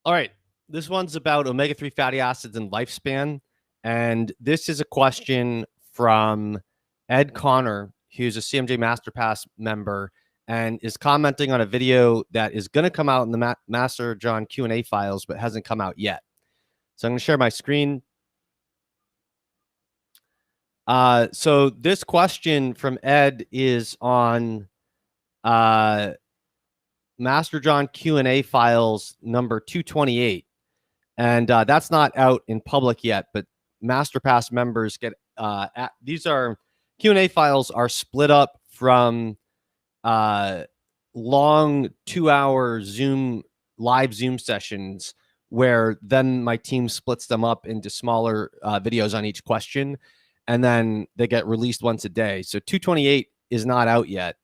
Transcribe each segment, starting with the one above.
All right. This one's about omega-3 fatty acids and lifespan. And this is a question from Ed Connor, who's a CMJ MasterPass member and is commenting on a video that is going to come out in the Master John Q&A files, but hasn't come out yet. So I'm going to share my screen. So this question from Ed is on Master John Q&A files number 228. And that's not out in public yet, but MasterPass members get these are Q&A files are split up from long 2-hour live Zoom sessions where then my team splits them up into smaller videos on each question, and then they get released once a day. So 228 is not out yet,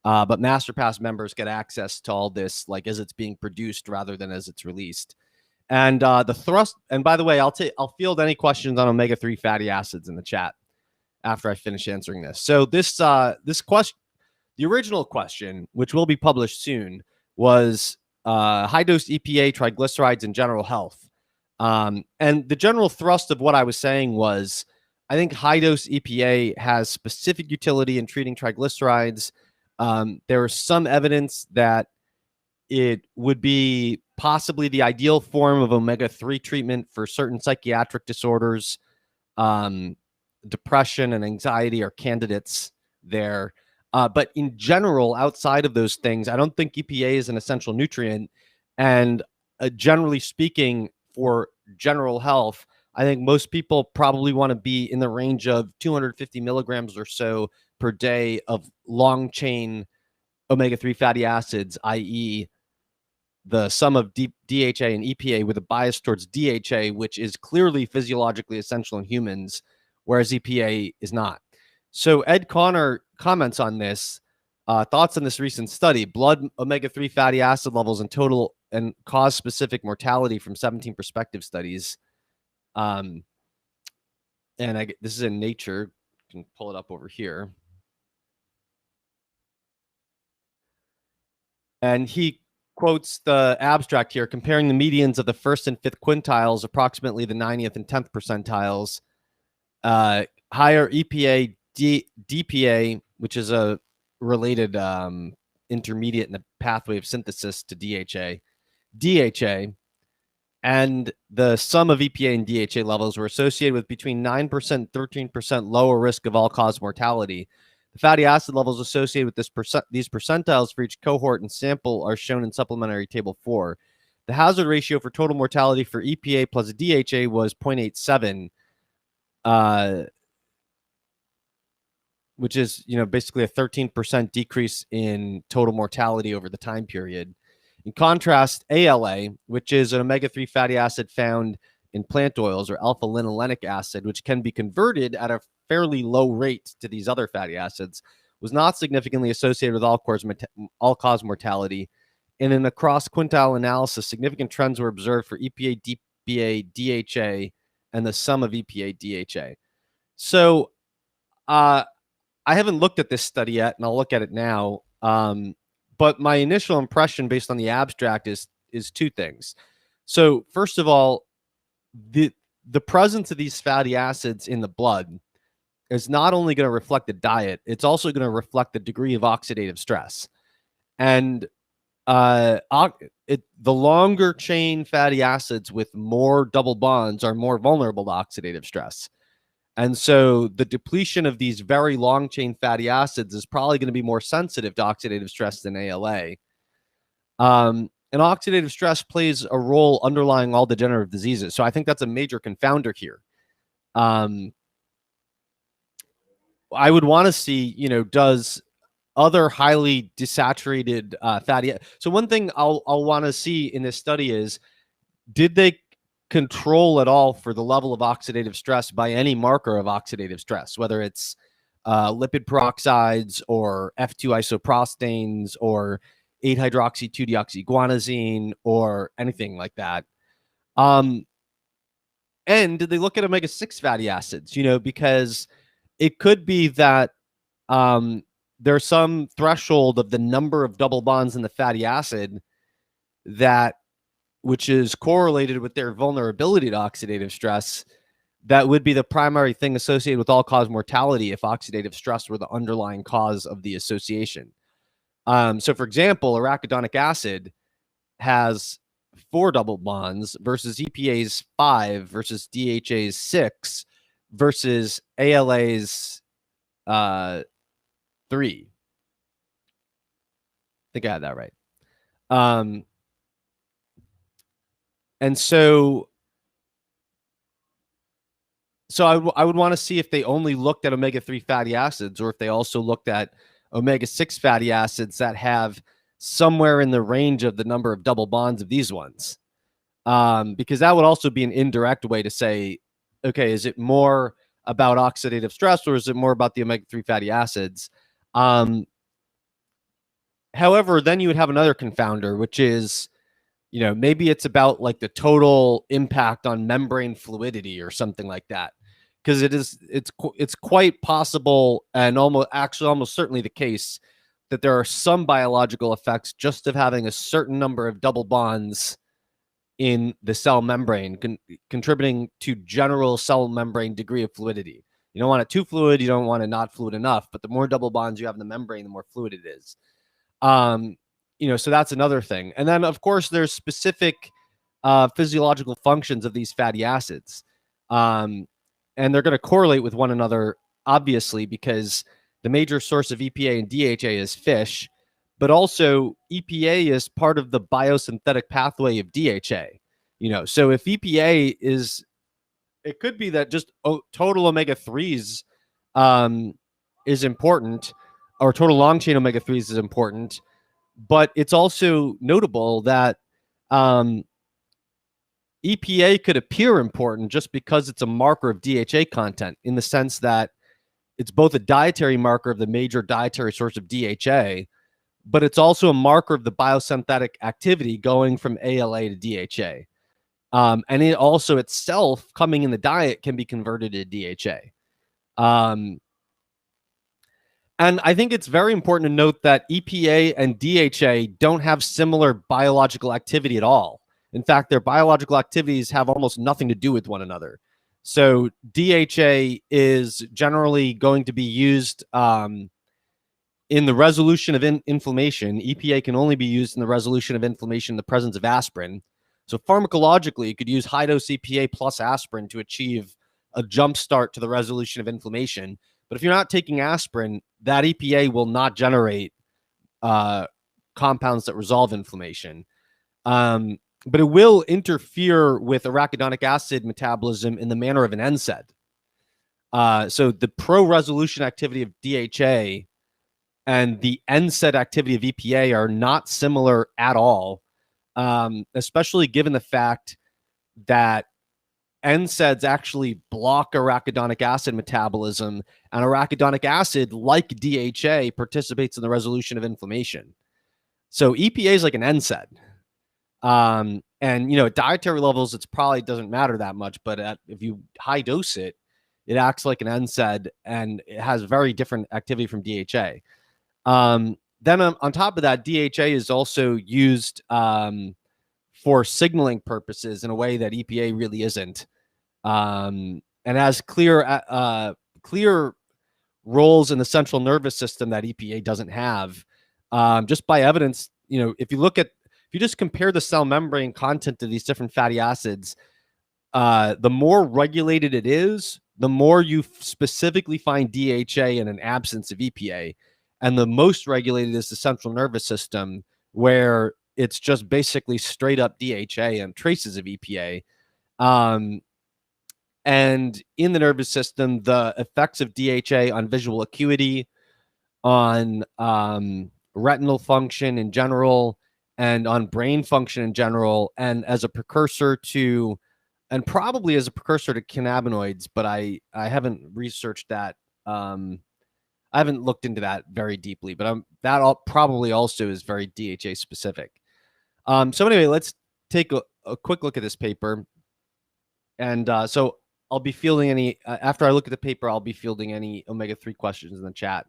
but MasterPass members get access to all this like as it's being produced rather than as it's released. And the thrust, and by the way, I'll field any questions on omega-3 fatty acids in the chat after I finish answering this. So this question, the original question, which will be published soon, was high dose EPA, triglycerides, and general health. And the general thrust of what I was saying was, I think high dose EPA has specific utility in treating triglycerides. There is some evidence that it would be possibly the ideal form of omega-3 treatment for certain psychiatric disorders. Depression and anxiety are candidates there. But in general, outside of those things, I don't think EPA is an essential nutrient. And generally speaking, for general health, I think most people probably want to be in the range of 250 milligrams or so per day of long chain omega-3 fatty acids, i.e., the sum of DHA and EPA with a bias towards DHA, which is clearly physiologically essential in humans, whereas EPA is not. So Ed Connor comments on this, thoughts on this recent study, blood omega-3 fatty acid levels in total and cause-specific mortality from 17 prospective studies. And this is in Nature. You can pull it up over here. And he quotes the abstract here, comparing the medians of the first and fifth quintiles, approximately the 90th and 10th percentiles. Higher EPA, DPA, which is a related intermediate in the pathway of synthesis to DHA, and the sum of EPA and DHA levels were associated with between 9% and 13% lower risk of all-cause mortality. The fatty acid levels associated with these percentiles for each cohort and sample are shown in supplementary table 4. The hazard ratio for total mortality for EPA plus DHA was 0.87, which is, basically a 13% decrease in total mortality over the time period. In contrast, ALA, which is an omega-3 fatty acid found in plant oils, or alpha-linolenic acid, which can be converted at a fairly low rate to these other fatty acids, was not significantly associated with all-cause mortality. And in a cross-quintile analysis, significant trends were observed for EPA, DPA, DHA, and the sum of EPA, DHA. So I haven't looked at this study yet, and I'll look at it now. But my initial impression based on the abstract is two things. So first of all, the presence of these fatty acids in the blood is not only going to reflect the diet, it's also going to reflect the degree of oxidative stress. And the longer chain fatty acids with more double bonds are more vulnerable to oxidative stress. And so the depletion of these very long chain fatty acids is probably going to be more sensitive to oxidative stress than ALA. And oxidative stress plays a role underlying all degenerative diseases. So I think that's a major confounder here. I would want to see, does other highly desaturated fatty. So one thing I'll want to see in this study is, did they control at all for the level of oxidative stress by any marker of oxidative stress, whether it's lipid peroxides or F2 isoprostanes or 8-hydroxy-2-deoxyguanosine or anything like that. And did they look at omega-6 fatty acids? Because it could be that there's some threshold of the number of double bonds in the fatty acid that which is correlated with their vulnerability to oxidative stress, that would be the primary thing associated with all-cause mortality if oxidative stress were the underlying cause of the association. So, for example, arachidonic acid has 4 double bonds versus EPA's 5 versus DHA's 6 versus ALA's 3. I think I had that right. And so I would want to see if they only looked at omega-3 fatty acids or if they also looked at omega-6 fatty acids that have somewhere in the range of the number of double bonds of these ones. Because that would also be an indirect way to say, okay, is it more about oxidative stress or is it more about the omega-3 fatty acids? However, then you would have another confounder, which is, maybe it's about like the total impact on membrane fluidity or something like that. Because it's quite possible and almost certainly the case that there are some biological effects just of having a certain number of double bonds in the cell membrane, contributing to general cell membrane degree of fluidity. You don't want it too fluid, you don't want it not fluid enough, but the more double bonds you have in the membrane, the more fluid it is. So that's another thing. And then, of course, there's specific physiological functions of these fatty acids. And they're going to correlate with one another, obviously, because the major source of EPA and DHA is fish, but also EPA is part of the biosynthetic pathway of DHA. So if EPA is, it could be that just total omega-3s is important, or total long chain omega-3s is important, but it's also notable that EPA could appear important just because it's a marker of DHA content, in the sense that it's both a dietary marker of the major dietary source of DHA, but it's also a marker of the biosynthetic activity going from ALA to DHA. And it also itself, coming in the diet, can be converted to DHA. And I think it's very important to note that EPA and DHA don't have similar biological activity at all. In fact, their biological activities have almost nothing to do with one another. So DHA is generally going to be used in the resolution of inflammation. EPA can only be used in the resolution of inflammation in the presence of aspirin. So pharmacologically, you could use high-dose EPA plus aspirin to achieve a jump start to the resolution of inflammation. But if you're not taking aspirin, that EPA will not generate compounds that resolve inflammation. But it will interfere with arachidonic acid metabolism in the manner of an NSAID. So the pro-resolution activity of DHA and the NSAID activity of EPA are not similar at all, especially given the fact that NSAIDs actually block arachidonic acid metabolism, and arachidonic acid, like DHA, participates in the resolution of inflammation. So EPA is like an NSAID. And, at dietary levels, it probably doesn't matter that much, but if you high dose it, it acts like an NSAID, and it has very different activity from DHA. Then on top of that, DHA is also used for signaling purposes in a way that EPA really isn't, and has clear roles in the central nervous system that EPA doesn't have. Just by evidence, if you just compare the cell membrane content of these different fatty acids, the more regulated it is, the more you specifically find DHA in an absence of EPA. And the most regulated is the central nervous system, where it's just basically straight up DHA and traces of EPA. And in the nervous system, the effects of DHA on visual acuity, on retinal function in general, and on brain function in general, and as a precursor to, and probably as a precursor to cannabinoids, but I haven't researched that. I haven't looked into that very deeply, but that probably also is very DHA specific. So anyway, let's take a quick look at this paper. And so I'll be fielding any, after I look at the paper, I'll be fielding any omega-3 questions in the chat.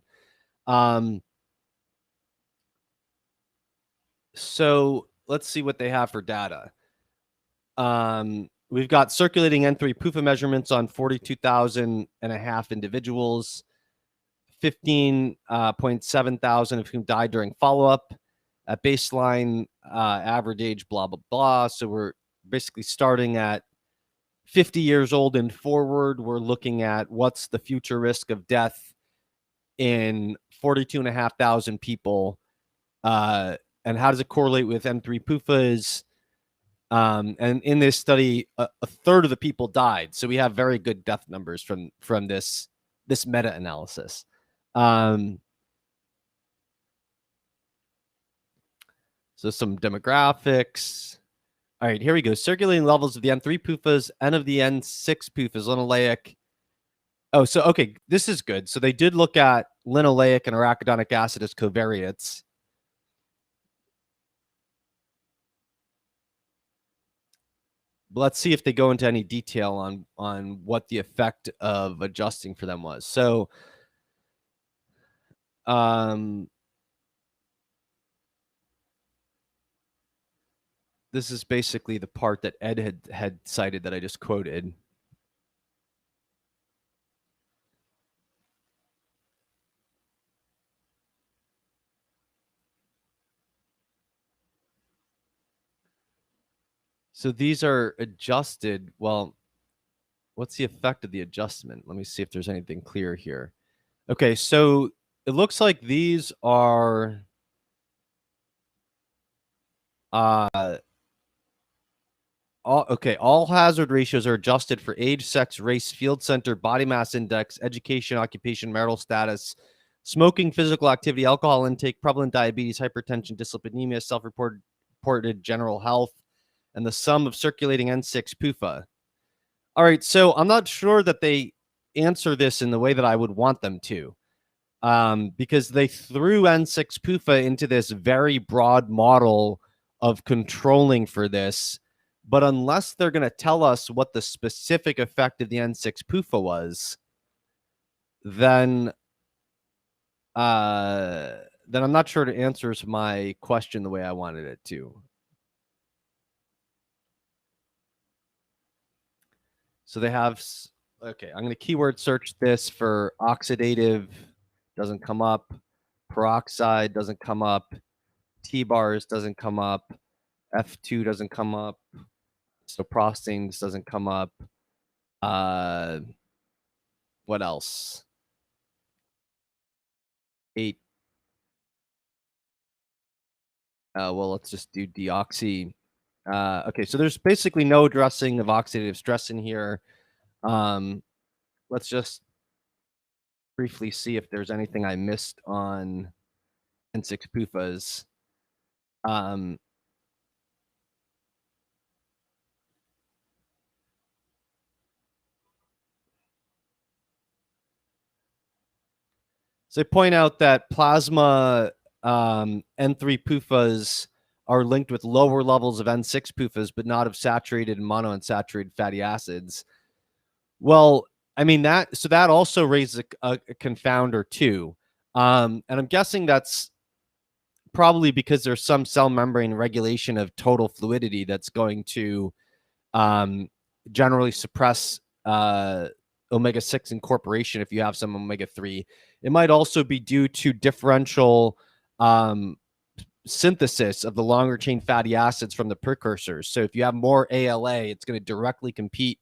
So let's see what they have for data. We've got circulating N3 PUFA measurements on 42,500 individuals, 15.7 thousand of whom died during follow-up. At baseline, average age, blah, blah, blah. So we're basically starting at 50 years old and forward. We're looking at what's the future risk of death in 42,500 people, and how does it correlate with N3 PUFAs? And in this study, a third of the people died. So we have very good death numbers from this meta-analysis. So some demographics. All right, here we go. Circulating levels of the N3 PUFAs, N of the N6 PUFAs, linoleic. Oh, so, okay, this is good. So they did look at linoleic and arachidonic acid as covariates. But let's see if they go into any detail on what the effect of adjusting for them was. So, this is basically the part that Ed had cited that I just quoted. So these are adjusted. Well, what's the effect of the adjustment? Let me see if there's anything clear here. Okay, so it looks like these are all hazard ratios are adjusted for age, sex, race, field center, body mass index, education, occupation, marital status, smoking, physical activity, alcohol intake, prevalent diabetes, hypertension, dyslipidemia, self-reported general health, and the sum of circulating N6 PUFA. All right, so I'm not sure that they answer this in the way that I would want them to, because they threw N6 PUFA into this very broad model of controlling for this. But unless they're going to tell us what the specific effect of the N6 PUFA was, then I'm not sure it answers my question the way I wanted it to. So they have, okay, I'm going to keyword search this for oxidative, doesn't come up. Peroxide doesn't come up. T-bars doesn't come up. F2 doesn't come up. So prostings doesn't come up. What else? 8. Well, let's just do deoxy. Okay, so there's basically no addressing of oxidative stress in here. Let's just briefly see if there's anything I missed on N6 PUFAs. So they point out that plasma N3 PUFAs are linked with lower levels of N6 PUFAs, but not of saturated and monounsaturated fatty acids. Well, I mean, that also raises a confounder too. And I'm guessing that's probably because there's some cell membrane regulation of total fluidity that's going to generally suppress omega-6 incorporation if you have some omega-3. It might also be due to differential synthesis of the longer chain fatty acids from the precursors. So if you have more ALA, it's going to directly compete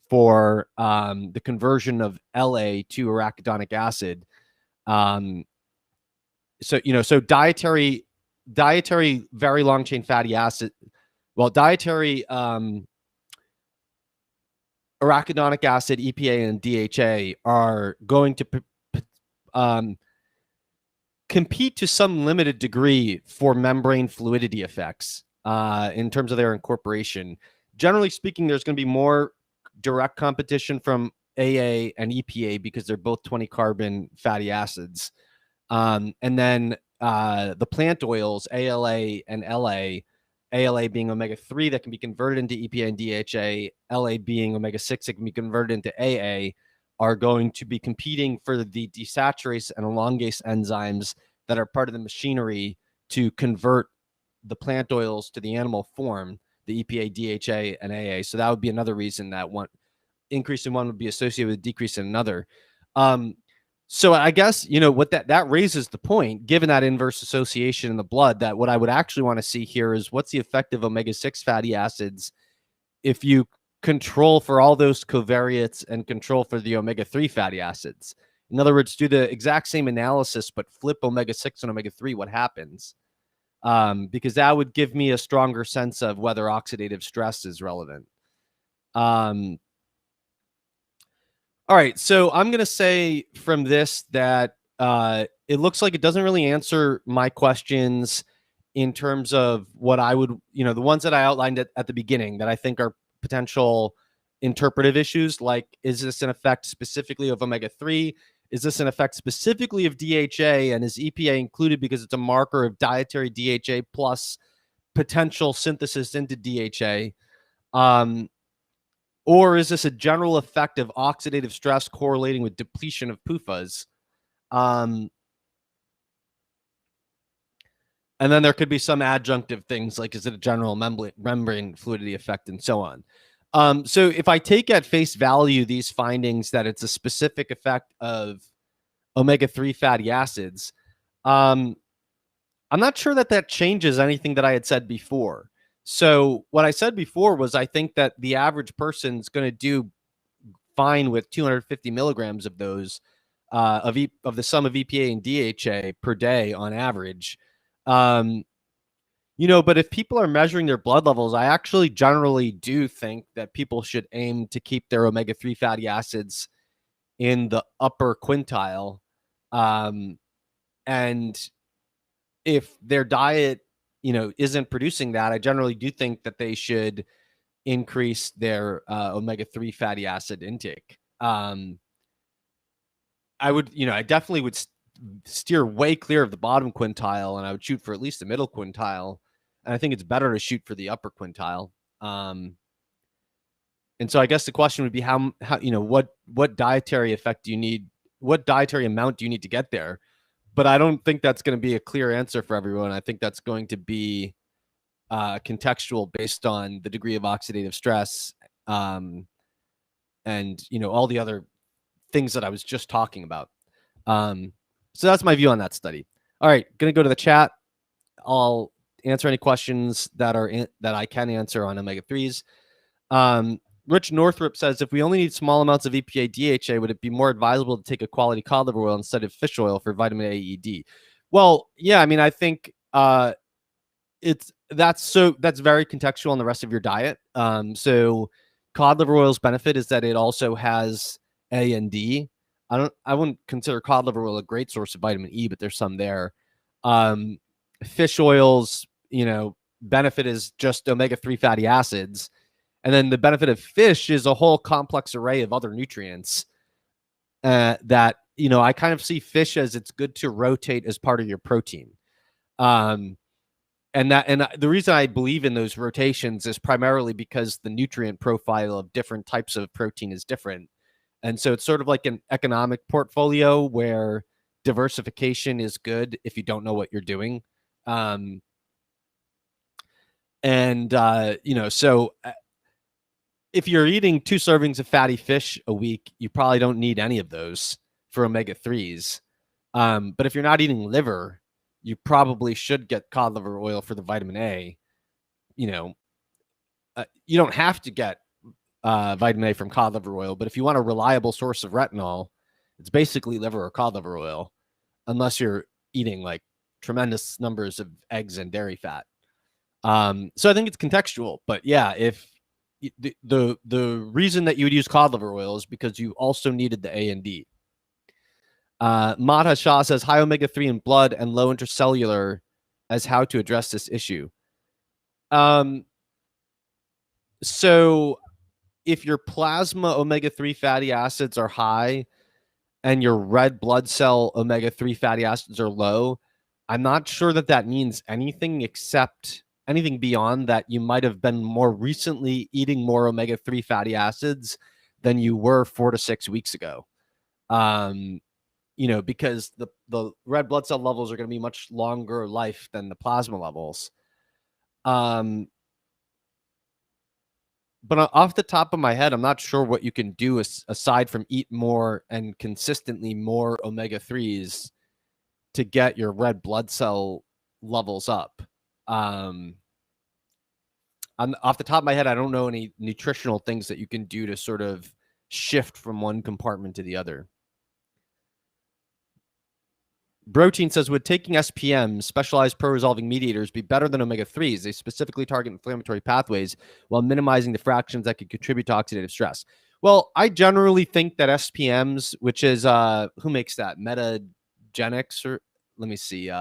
for the conversion of LA to arachidonic acid. So, so dietary very long chain fatty acid, well, dietary arachidonic acid, EPA, and DHA are going to compete to some limited degree for membrane fluidity effects in terms of their incorporation. Generally speaking, there's going to be more direct competition from AA and EPA because they're both 20 carbon fatty acids. And then the plant oils, ALA and LA, ALA being omega-3 that can be converted into EPA and DHA, LA being omega-6 that can be converted into AA, are going to be competing for the desaturase and elongase enzymes that are part of the machinery to convert the plant oils to the animal form. the EPA, DHA, and AA. So that would be another reason that one increase in one would be associated with decrease in another. So I guess, what that raises the point, given that inverse association in the blood, that what I would actually want to see here is what's the effect of omega-6 fatty acids if you control for all those covariates and control for the omega-3 fatty acids. In other words, do the exact same analysis, but flip omega-6 and omega-3, what happens? Because that would give me a stronger sense of whether oxidative stress is relevant. All right, so I'm going to say from this that it looks like it doesn't really answer my questions in terms of what I would, the ones that I outlined at the beginning that I think are potential interpretive issues, like, is this an effect specifically of omega-3? Is this an effect specifically of DHA? And is EPA included because it's a marker of dietary DHA plus potential synthesis into DHA? Or is this a general effect of oxidative stress correlating with depletion of PUFAs? And then there could be some adjunctive things, like, is it a general membrane fluidity effect, and so on. So if I take at face value these findings that it's a specific effect of omega-3 fatty acids, I'm not sure that changes anything that I had said before. So what I said before was I think that the average person's going to do fine with 250 milligrams of those of the sum of EPA and DHA per day on average. But if people are measuring their blood levels, I actually generally do think that people should aim to keep their omega-3 fatty acids in the upper quintile. And if their diet, isn't producing that, I generally do think that they should increase their omega-3 fatty acid intake. I definitely would steer way clear of the bottom quintile, and I would shoot for at least the middle quintile. And I think it's better to shoot for the upper quintile. And so I guess the question would be how what dietary effect do you need? What dietary amount do you need to get there? But I don't think that's going to be a clear answer for everyone. I think that's going to be contextual based on the degree of oxidative stress, and all the other things that I was just talking about. So that's my view on that study. All right, going to go to the chat. I'll answer any questions that I can answer on omega-3s. Rich Northrup says, if we only need small amounts of EPA DHA, would it be more advisable to take a quality cod liver oil instead of fish oil for vitamin A, E, D? Well, yeah, I mean, I think that's very contextual on the rest of your diet. So cod liver oil's benefit is that it also has A and D. I wouldn't consider cod liver oil a great source of vitamin E, but there's some there. Fish oils, benefit is just omega-3 fatty acids. And then the benefit of fish is a whole complex array of other nutrients that, I kind of see fish as it's good to rotate as part of your protein. And the reason I believe in those rotations is primarily because the nutrient profile of different types of protein is different. And so it's sort of like an economic portfolio where diversification is good if you don't know what you're doing. So if you're eating 2 servings of fatty fish a week, you probably don't need any of those for omega-3s. But if you're not eating liver, you probably should get cod liver oil for the vitamin A. You don't have to get vitamin A from cod liver oil, but if you want a reliable source of retinol, it's basically liver or cod liver oil, unless you're eating like tremendous numbers of eggs and dairy fat. So I think it's contextual, but yeah, if the reason that you would use cod liver oil is because you also needed the A and D. Madha Shah says high omega-3 in blood and low intracellular as how to address this issue. So if your plasma omega-3 fatty acids are high and your red blood cell omega-3 fatty acids are low, I'm not sure that means anything except anything beyond that you might have been more recently eating more omega-3 fatty acids than you were 4 to 6 weeks ago. Because the red blood cell levels are going to be much longer life than the plasma levels. But off the top of my head, I'm not sure what you can do aside from eat more and consistently more omega-3s to get your red blood cell levels up. Off the top of my head, I don't know any nutritional things that you can do to sort of shift from one compartment to the other. Protein says, would taking SPM, specialized pro-resolving mediators, be better than omega-3s? They specifically target inflammatory pathways while minimizing the fractions that could contribute to oxidative stress. Well, I generally think that SPMs, which is who makes that? Metagenics, or let me see,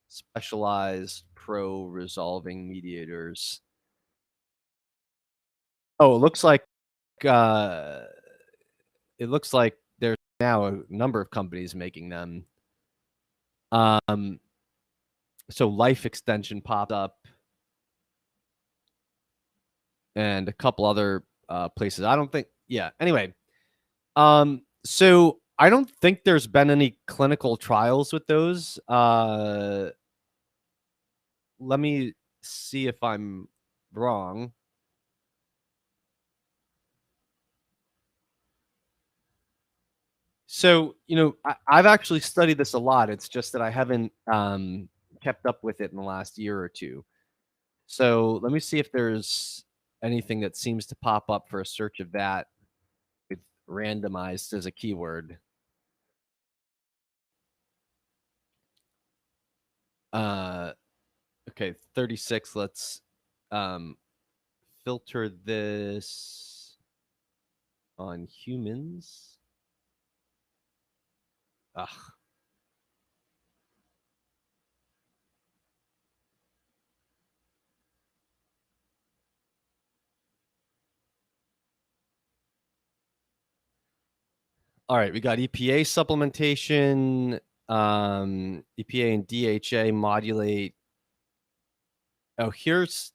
specialized pro-resolving mediators. Oh, uh, it looks like there's now a number of companies making them. So Life Extension popped up and a couple other places. I don't think, yeah. Anyway, so I don't think there's been any clinical trials with those. Let me see if I'm wrong. So, I've actually studied this a lot. It's just that I haven't kept up with it in the last year or two. So let me see if there's anything that seems to pop up for a search of that with randomized as a keyword. Okay, 36. Let's filter this on humans. Ugh. All right, we got EPA supplementation, EPA and DHA modulate. Oh, here's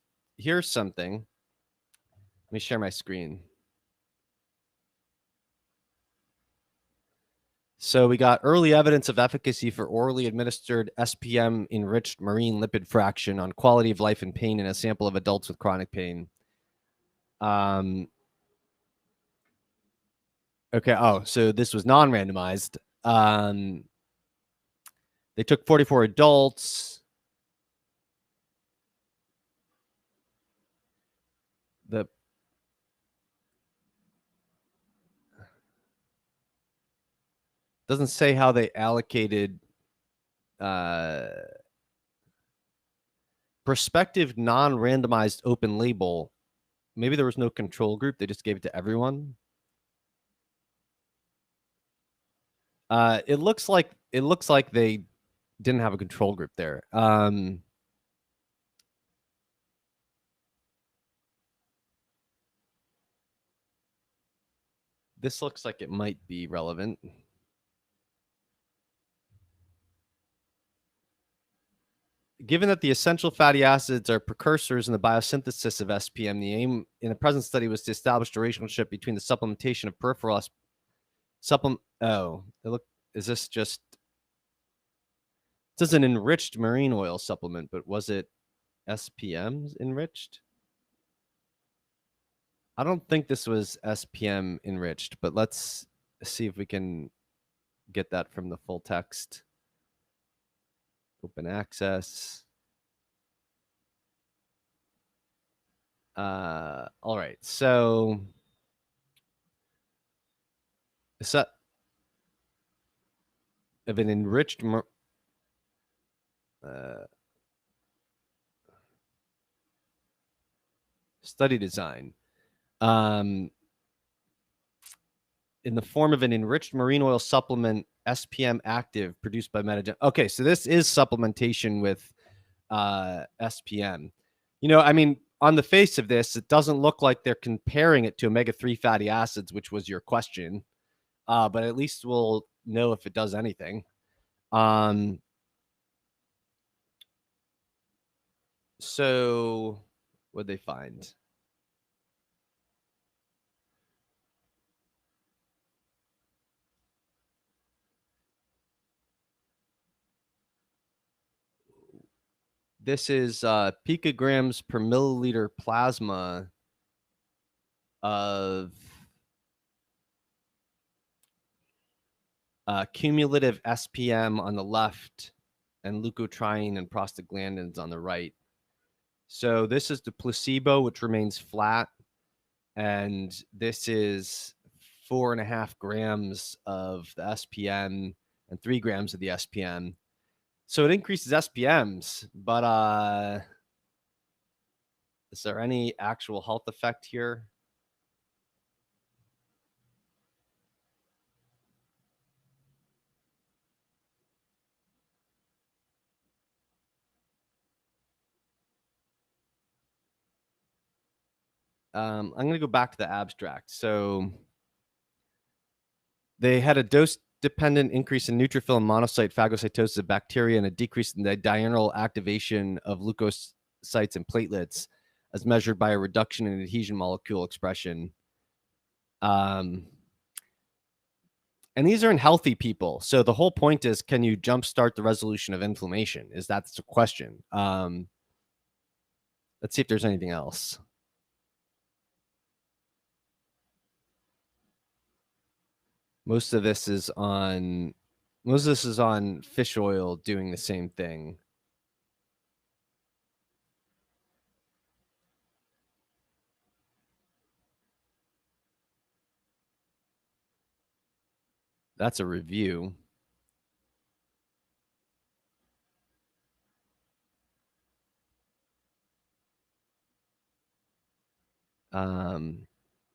something. Let me share my screen. So we got early evidence of efficacy for orally administered SPM enriched marine lipid fraction on quality of life and pain in a sample of adults with chronic pain. Okay. Oh, so this was non-randomized. They took 44 adults. The doesn't say how they allocated prospective non-randomized open label. Maybe there was no control group. They just gave it to everyone. It looks like they didn't have a control group there. This looks like it might be relevant. Given that the essential fatty acids are precursors in the biosynthesis of SPM, the aim in the present study was to establish a relationship between the supplementation of peripheral supplement. Oh, is this just? This is an enriched marine oil supplement, but was it SPM enriched? I don't think this was SPM enriched, but let's see if we can get that from the full text. Open access. All right. So set of an enriched study design. In the form of an enriched marine oil supplement, SPM active, produced by Metagen. Okay, so this is supplementation with SPM. I mean, on the face of this, it doesn't look like they're comparing it to omega-3 fatty acids, which was your question. But at least we'll know if it does anything. So what'd they find? This is picograms per milliliter plasma of cumulative SPM on the left and leukotriene and prostaglandins on the right. So this is the placebo, which remains flat. And this is 4.5 grams of the SPM and 3 grams of the SPM. So it increases SPMs, but is there any actual health effect here? I'm going to go back to the abstract. So they had a dose-dependent increase in neutrophil and monocyte phagocytosis of bacteria and a decrease in the diurnal activation of leukocytes and platelets as measured by a reduction in adhesion molecule expression. And these are in healthy people. So the whole point is, can you jumpstart the resolution of inflammation? That's the question. Let's see if there's anything else. Most of this is on fish oil doing the same thing. That's a review.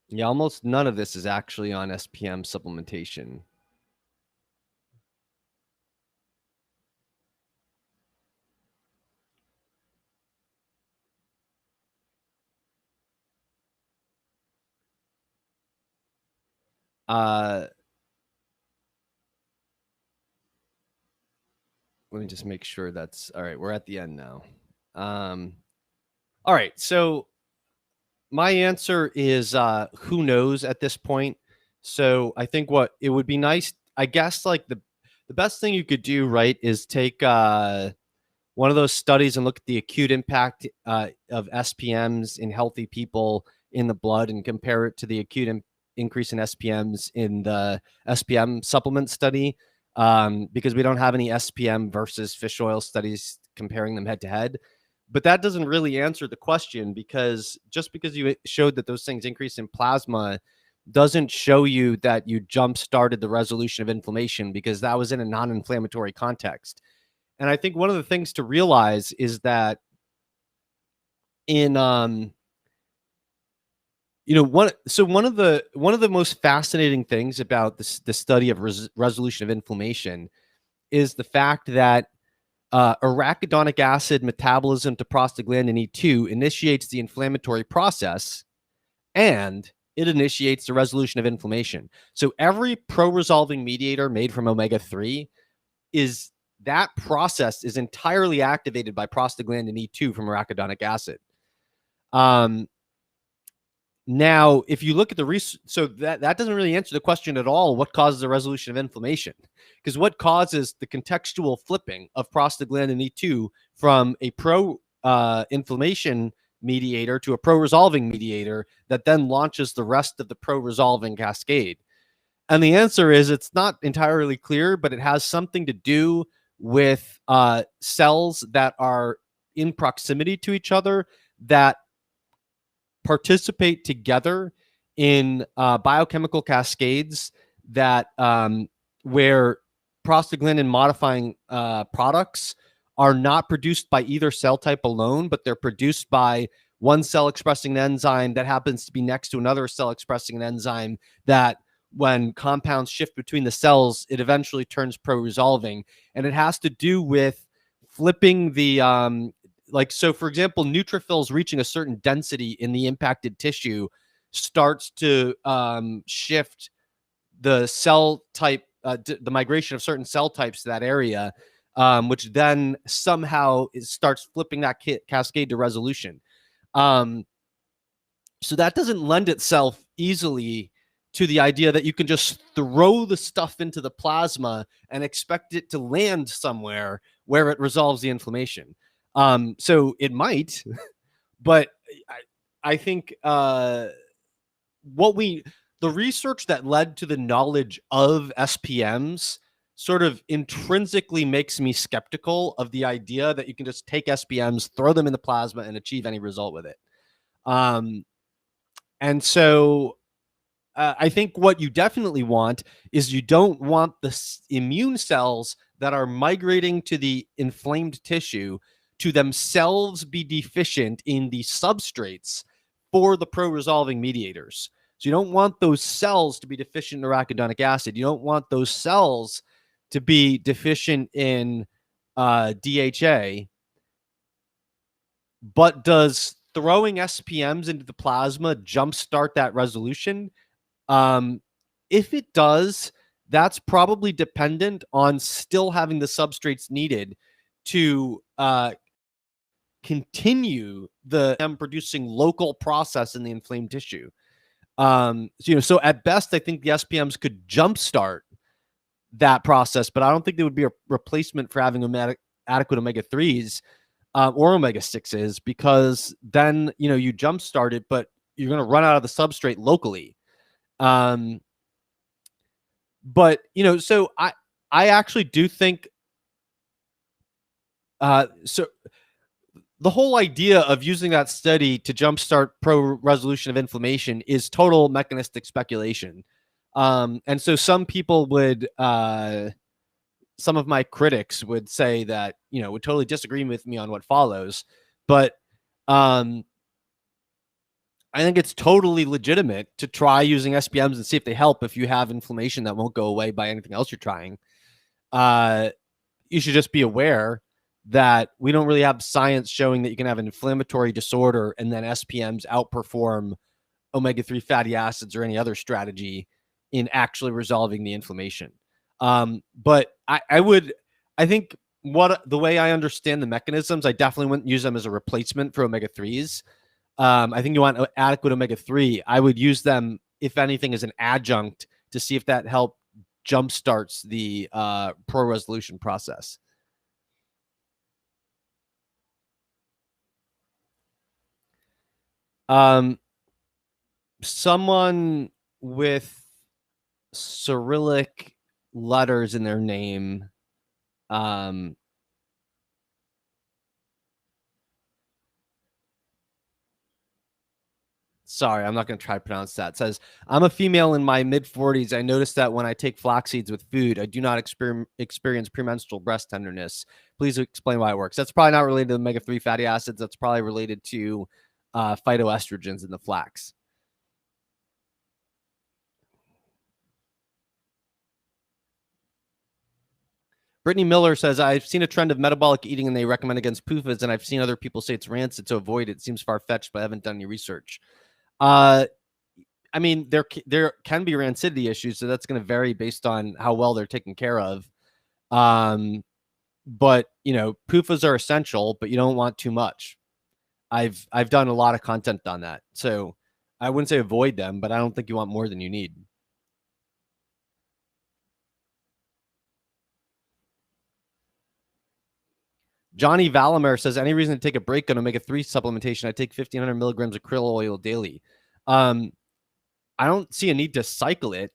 Yeah, almost none of this is actually on SPM supplementation. Let me just make sure that's all right. We're at the end now. All right. So my answer is who knows at this point. So I think what it would be nice, I guess, like the best thing you could do, right, is take one of those studies and look at the acute impact of SPMs in healthy people in the blood and compare it to the acute increase in SPMs in the SPM supplement study, because we don't have any SPM versus fish oil studies comparing them head to head. But that doesn't really answer the question, because just because you showed that those things increase in plasma doesn't show you that you jump started the resolution of inflammation, because that was in a non-inflammatory context. And I think one of the things to realize is that in one of the most fascinating things about the study of resolution of inflammation is the fact that arachidonic acid metabolism to prostaglandin E2 initiates the inflammatory process, and it initiates the resolution of inflammation. So every pro-resolving mediator made from omega-3 that process is entirely activated by prostaglandin E2 from arachidonic acid. Now, if you look at the research, so that doesn't really answer the question at all, what causes a resolution of inflammation? Because what causes the contextual flipping of prostaglandin E2 from a pro-inflammation mediator to a pro-resolving mediator that then launches the rest of the pro-resolving cascade? And the answer is it's not entirely clear, but it has something to do with cells that are in proximity to each other that participate together in biochemical cascades that where prostaglandin modifying products are not produced by either cell type alone, but they're produced by one cell expressing an enzyme that happens to be next to another cell expressing an enzyme that, when compounds shift between the cells, it eventually turns pro-resolving. And it has to do with flipping the so for example, neutrophils reaching a certain density in the impacted tissue starts to shift the cell type, the migration of certain cell types to that area, which then somehow starts flipping that cascade to resolution. So that doesn't lend itself easily to the idea that you can just throw the stuff into the plasma and expect it to land somewhere where it resolves the inflammation. So it might, but I think the research that led to the knowledge of SPMs sort of intrinsically makes me skeptical of the idea that you can just take SPMs, throw them in the plasma, and achieve any result with it. And so I think what you definitely want is you don't want the immune cells that are migrating to the inflamed tissue to themselves be deficient in the substrates for the pro-resolving mediators. So you don't want those cells to be deficient in arachidonic acid. You don't want those cells to be deficient in DHA. But does throwing SPMs into the plasma jumpstart that resolution? If it does, that's probably dependent on still having the substrates needed to continue them producing local process in the inflamed tissue. So at best, I think the SPMs could jumpstart that process, but I don't think there would be a replacement for having adequate omega-3s or omega-6s, because then, you jumpstart it, but you're going to run out of the substrate locally. But, so I actually do think, so the whole idea of using that study to jumpstart pro-resolution of inflammation is total mechanistic speculation. And so some people would, some of my critics would say that, would totally disagree with me on what follows. But I think it's totally legitimate to try using SPMs and see if they help if you have inflammation that won't go away by anything else you're trying. You should just be aware that we don't really have science showing that you can have an inflammatory disorder and then SPMs outperform omega-3 fatty acids or any other strategy in actually resolving the inflammation. But I think the way I understand the mechanisms, I definitely wouldn't use them as a replacement for omega-3s. I think you want adequate omega-3. I would use them, if anything, as an adjunct to see if that help jumpstarts the pro-resolution process. Someone with Cyrillic letters in their name, sorry, I'm not going to try to pronounce that. It says, I'm a female in my mid-40s. I noticed that when I take flax seeds with food, I do not experience premenstrual breast tenderness. Please explain why it works. That's probably not related to omega-3 fatty acids. That's probably related to phytoestrogens in the flax. Brittany Miller says, I've seen a trend of metabolic eating and they recommend against PUFAs, and I've seen other people say it's rancid to avoid it. It seems far-fetched, but I haven't done any research. I mean, there can be rancidity issues, so that's going to vary based on how well they're taken care of. But PUFAs are essential, but you don't want too much. I've done a lot of content on that, so I wouldn't say avoid them, but I don't think you want more than you need. Johnny Valamer says, any reason to take a break on omega-3 supplementation? I take 1,500 milligrams of krill oil daily. I don't see a need to cycle it,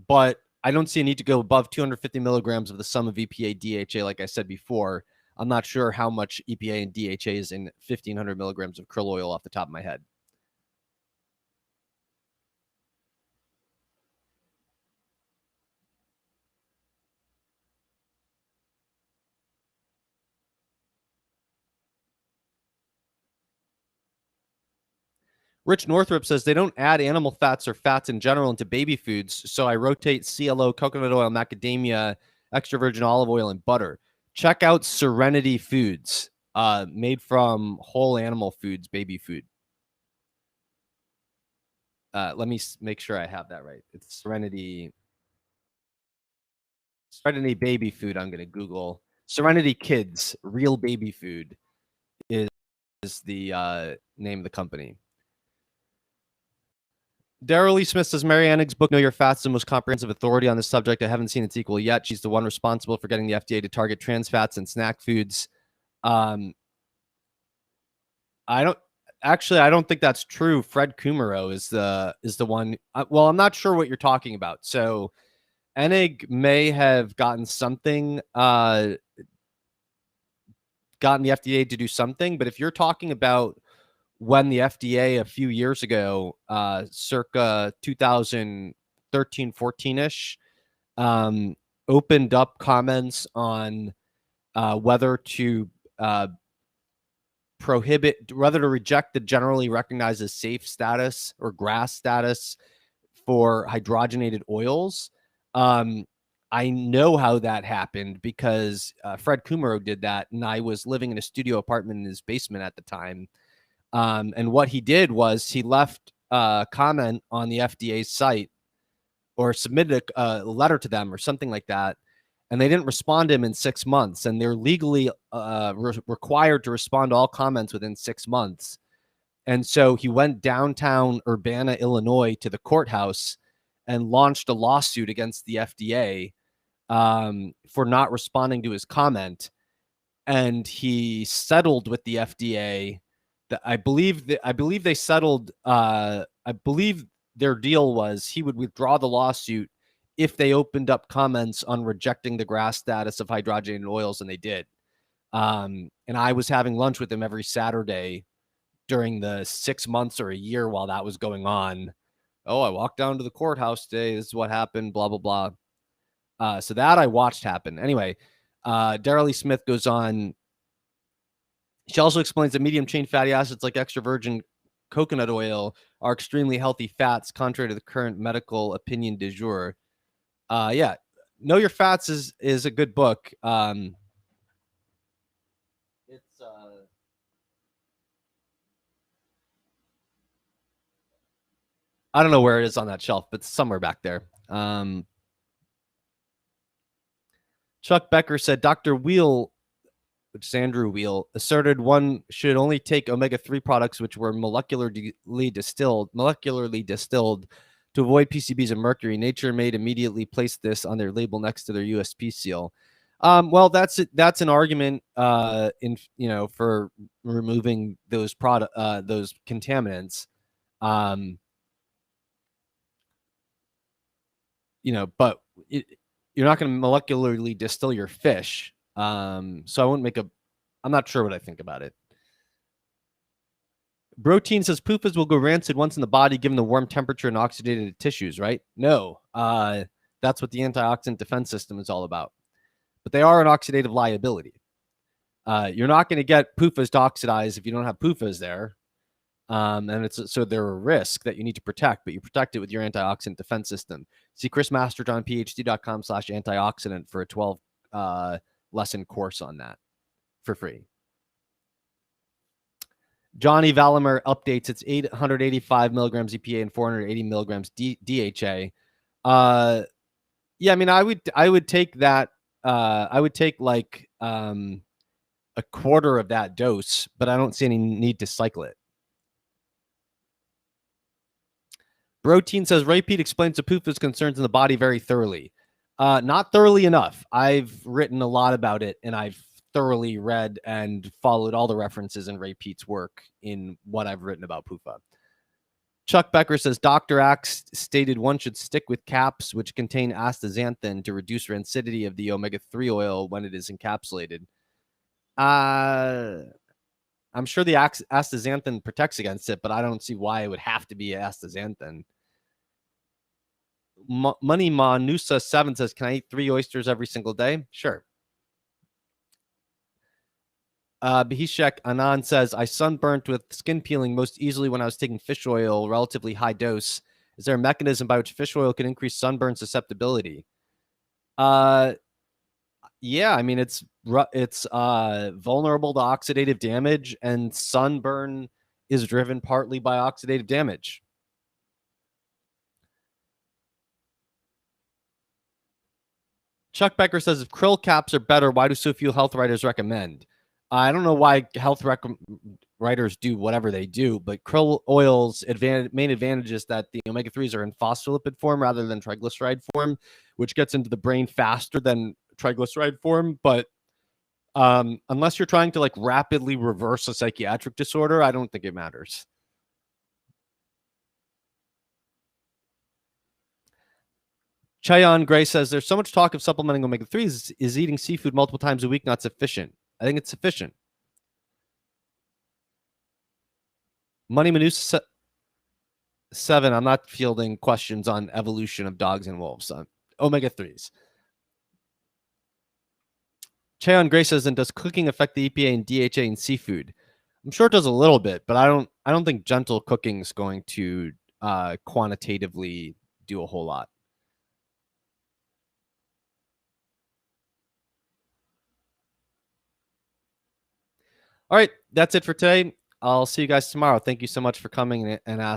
but I don't see a need to go above 250 milligrams of the sum of EPA, DHA, like I said before. I'm not sure how much EPA and DHA is in 1,500 milligrams of krill oil off the top of my head. Rich Northrup says they don't add animal fats or fats in general into baby foods, so I rotate CLO, coconut oil, macadamia, extra virgin olive oil, and butter. Check out Serenity Foods, made from whole animal foods, baby food. Let me make sure I have that right. It's Serenity Baby Food. I'm going to Google Serenity Kids Real Baby Food is the name of the company. Daryl Lee Smith says, Mary Annig's book, Know Your Fats, is the most comprehensive authority on this subject. I haven't seen its equal yet. She's the one responsible for getting the FDA to target trans fats and snack foods. I don't Actually, I don't think that's true. Fred Kumaro is the one. Well, I'm not sure what you're talking about. So Enig may have gotten something, gotten the FDA to do something. But if you're talking about when the FDA a few years ago, circa 2013, 14-ish, opened up comments on whether to whether to reject the generally recognized as safe status or GRAS status for hydrogenated oils. I know how that happened because Fred Kumaro did that, and I was living in a studio apartment in his basement at the time. And what he did was he left a comment on the FDA's site or submitted a letter to them or something like that, and they didn't respond to him in 6 months, and they're legally required to respond to all comments within 6 months. And so he went downtown Urbana, Illinois, to the courthouse and launched a lawsuit against the FDA for not responding to his comment. And he settled with the FDA. I believe they settled. I believe their deal was he would withdraw the lawsuit if they opened up comments on rejecting the GRAS status of hydrogenated oils, and they did. And I was having lunch with him every Saturday during the 6 months or a year while that was going on. Oh, I walked down to the courthouse today. This is what happened, blah, blah, blah. So that I watched happen. Anyway, Daryl E. Smith goes on. She also explains that medium chain fatty acids like extra virgin coconut oil are extremely healthy fats, contrary to the current medical opinion du jour. Yeah, Know Your Fats is a good book. It's I don't know where it is on that shelf, but it's somewhere back there. Chuck Becker said Dr. Wheel, which is Andrew Wheel, asserted one should only take omega-3 products which were molecularly distilled to avoid PCBs and mercury. Nature made immediately place this on their label next to their USP seal. Well, that's an argument for removing those those contaminants. But you're not going to molecularly distill your fish. So I wouldn't make I'm not sure what I think about it. Protein says PUFAs will go rancid once in the body given the warm temperature and oxidated tissues, right? No. That's what the antioxidant defense system is all about. But they are an oxidative liability. You're not going to get PUFAs to oxidize if you don't have PUFAs there. And so they're a risk that you need to protect, but you protect it with your antioxidant defense system. See Chris Masterjohn, phd.com/antioxidant for a 12 lesson course on that for free. Johnny Valamer updates. It's 885 milligrams EPA and 480 milligrams DHA. Yeah, I mean, I would take that. I would take like a quarter of that dose, but I don't see any need to cycle it. Protein says Ray-Pete explains the PUFA's concerns in the body very thoroughly. Not thoroughly enough. I've written a lot about it, and I've thoroughly read and followed all the references in Ray-Pete's work in what I've written about PUFA. Chuck Becker says Dr. Axe stated one should stick with caps which contain astaxanthin to reduce rancidity of the omega-3 oil when it is encapsulated. I'm sure the astaxanthin protects against it, but I don't see why it would have to be astaxanthin. Money Manusa 7 says, can I eat 3 oysters every single day? Sure. Bahishek Anand says, I sunburnt with skin peeling most easily when I was taking fish oil, relatively high dose. Is there a mechanism by which fish oil can increase sunburn susceptibility? Yeah, I mean, it's vulnerable to oxidative damage, and sunburn is driven partly by oxidative damage. Chuck Becker says, if krill caps are better, why do so few health writers recommend? I don't know why health writers do whatever they do, but krill oil's main advantage is that the omega-3s are in phospholipid form rather than triglyceride form, which gets into the brain faster than triglyceride form. But Unless you're trying to like rapidly reverse a psychiatric disorder, I don't think it matters. Chayon Gray says there's so much talk of supplementing omega-3s. Is eating seafood multiple times a week not sufficient? I think it's sufficient. Money Manus 7. I'm not fielding questions on evolution of dogs and wolves. Omega-3s. Chayon Gray says, and does cooking affect the EPA and DHA in seafood? I'm sure it does a little bit, but I don't think gentle cooking is going to quantitatively do a whole lot. All right, that's it for today. I'll see you guys tomorrow. Thank you so much for coming and asking.